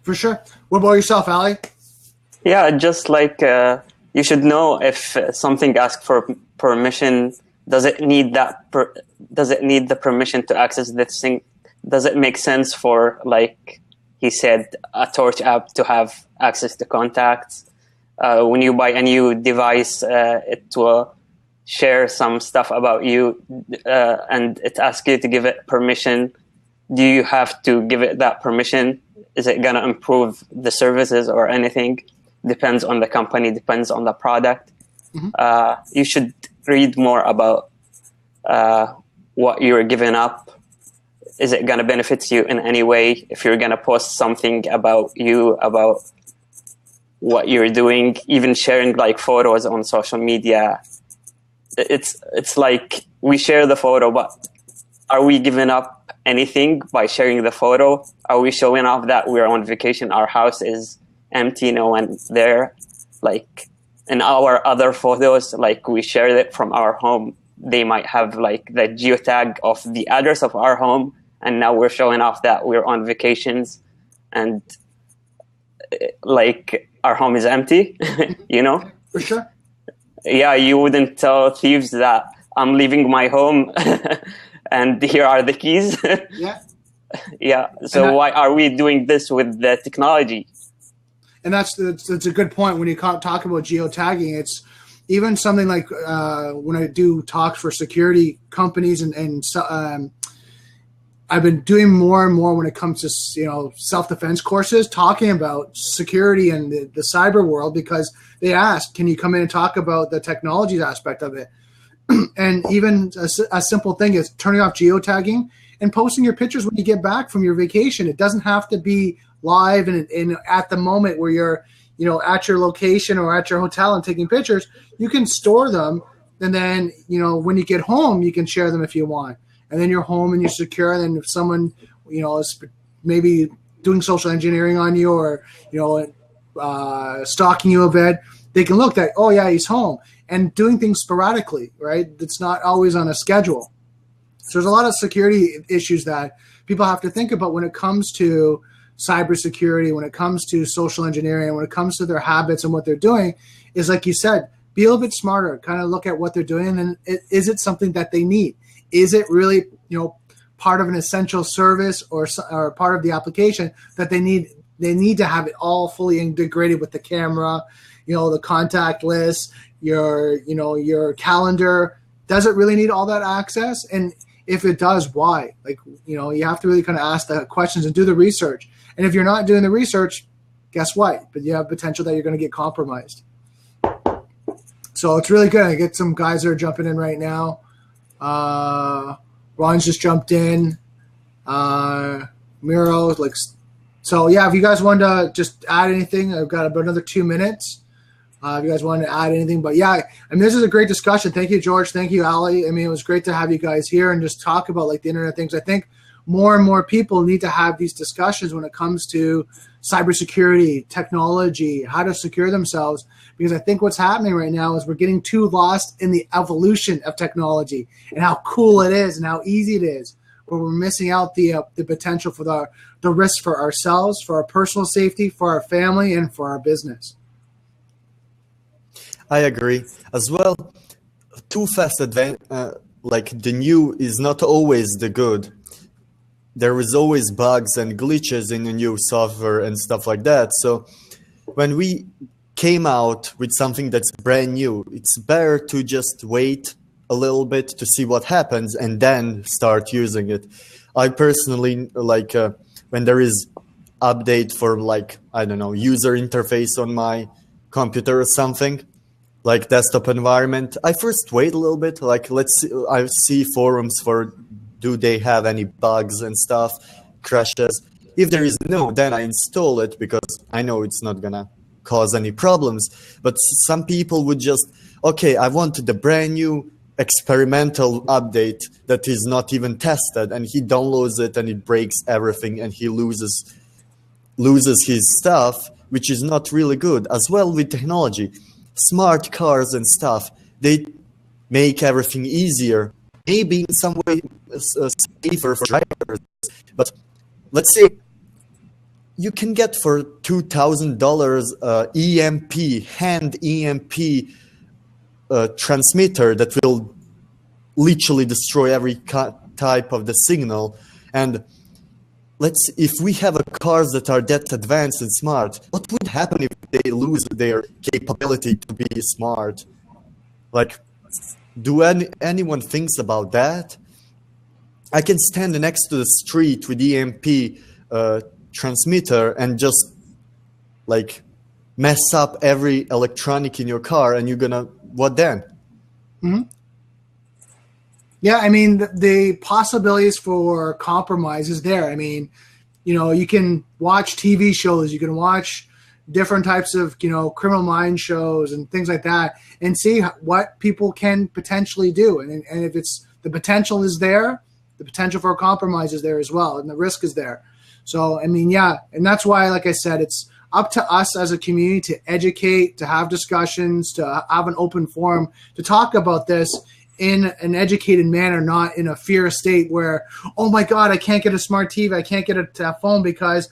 For sure. What about yourself, Ali? Yeah, just like you should know if something asks for permission. Does it need the permission to access this thing? Does it make sense for, like he said, a Torch app to have access to contacts? When you buy a new device, it will share some stuff about you, and it asks you to give it permission. Do you have to give it that permission? Is it going to improve the services or anything? Depends on the company, depends on the product. Mm-hmm. You should read more about what you're giving up. Is it going to benefit you in any way? If you're going to post something about you, about what you're doing, even sharing like photos on social media, it's like we share the photo, but are we giving up anything by sharing the photo? Are we showing off that we're on vacation, our house is empty, no one there? Like in our other photos, like we shared it from our home, they might have like the geotag of the address of our home, and now we're showing off that we're on vacations and like our home is empty. You know? For sure. Yeah, you wouldn't tell thieves that I'm leaving my home and here are the keys. Yeah. Yeah. So why are we doing this with the technology? And that's a good point. When you talk about geotagging, it's even something like when I do talks for security companies, and I've been doing more and more when it comes to self-defense courses, talking about security and the cyber world, because they ask, can you come in and talk about the technology aspect of it? And even a simple thing is turning off geotagging and posting your pictures when you get back from your vacation. It doesn't have to be live and at the moment where you're at your location or at your hotel and taking pictures. You can store them, and then when you get home you can share them if you want. And then you're home and you're secure. And then if someone is maybe doing social engineering on you or stalking you a bit, they can look at, oh yeah, he's home, and doing things sporadically, right? It's not always on a schedule. So there's a lot of security issues that people have to think about when it comes to cybersecurity, when it comes to social engineering, when it comes to their habits and what they're doing. Is like you said, be a little bit smarter, kind of look at what they're doing, and is it something that they need? Is it really part of an essential service or part of the application that they need? They need to have it all fully integrated with the camera, the contact list, your calendar. Does it really need all that access? And if it does, why? You have to really kind of ask the questions and do the research. And if you're not doing the research, guess what? But you have potential that you're going to get compromised. So it's really good. I get some guys that are jumping in right now. Ron's just jumped in. Miro, so yeah, if you guys wanted to just add anything, I've got about another 2 minutes. If you guys wanted to add anything, but yeah, this is a great discussion. Thank you, George. Thank you, Ali. It was great to have you guys here and just talk about the internet things. I think more and more people need to have these discussions when it comes to cybersecurity, technology, how to secure themselves, because I think what's happening right now is we're getting too lost in the evolution of technology and how cool it is and how easy it is, but we're missing out the potential for the risk for ourselves, for our personal safety, for our family, and for our business. I agree as well. Too fast the new is not always the good. There is always bugs and glitches in the new software and stuff like that. So when we came out with something that's brand new, it's better to just wait a little bit to see what happens and then start using it. I personally when there is update for like, I don't know, user interface on my computer or something, like desktop environment, I first wait a little bit. Like, let's see, I see forums for, do they have any bugs and stuff, crashes? If there is no, then I install it because I know it's not gonna cause any problems. But some people would just, okay, I wanted the brand new experimental update that is not even tested, and he downloads it and it breaks everything and he loses his stuff, which is not really good. As well with technology, smart cars and stuff, they make everything easier, maybe in some way safer for drivers. But let's say you can get for $2,000 hand EMP transmitter that will literally destroy every type of the signal. And if we have cars that are that advanced and smart, what would happen if they lose their capability to be smart? Like, do anyone thinks about that? I can stand next to the street with EMP transmitter and just like mess up every electronic in your car, and you're gonna, what then? Mm-hmm. Yeah, I mean, the possibilities for compromise is there. I mean, you can watch TV shows, you can watch different types of, criminal mind shows and things like that, and see what people can potentially do. And if it's, the potential is there, the potential for a compromise is there as well, and the risk is there. So, I mean, yeah, and that's why, like I said, it's up to us as a community to educate, to have discussions, to have an open forum, to talk about this in an educated manner, not in a fear state where, oh my God, I can't get a smart TV, I can't get a phone because,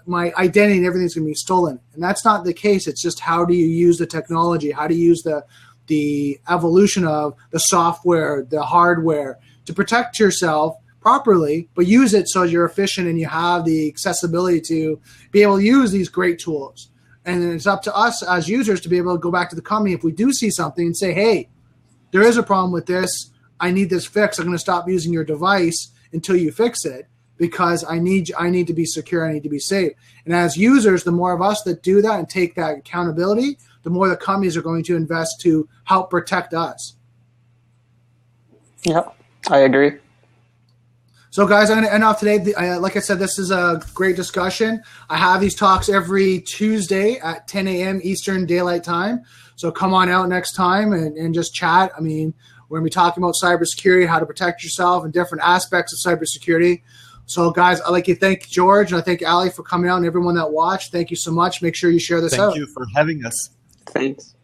my identity and everything's going to be stolen. And that's not the case. It's just, how do you use the technology? How do you use the evolution of the software, the hardware to protect yourself properly, but use it so you're efficient and you have the accessibility to be able to use these great tools. And then it's up to us as users to be able to go back to the company if we do see something and say, hey, there is a problem with this, I need this fixed, I'm going to stop using your device until you fix it because I need to be secure, I need to be safe. And as users, the more of us that do that and take that accountability, the more the companies are going to invest to help protect us. Yeah, I agree. So, guys, I'm going to end off today. Like I said, this is a great discussion. I have these talks every Tuesday at 10 a.m. Eastern Daylight Time. So come on out next time and just chat. I mean, we're going to be talking about cybersecurity, how to protect yourself, and different aspects of cybersecurity. So, guys, I'd like to thank George, and I thank Ali for coming out, and everyone that watched. Thank you so much. Make sure you share this out. Thank you for having us. Thanks.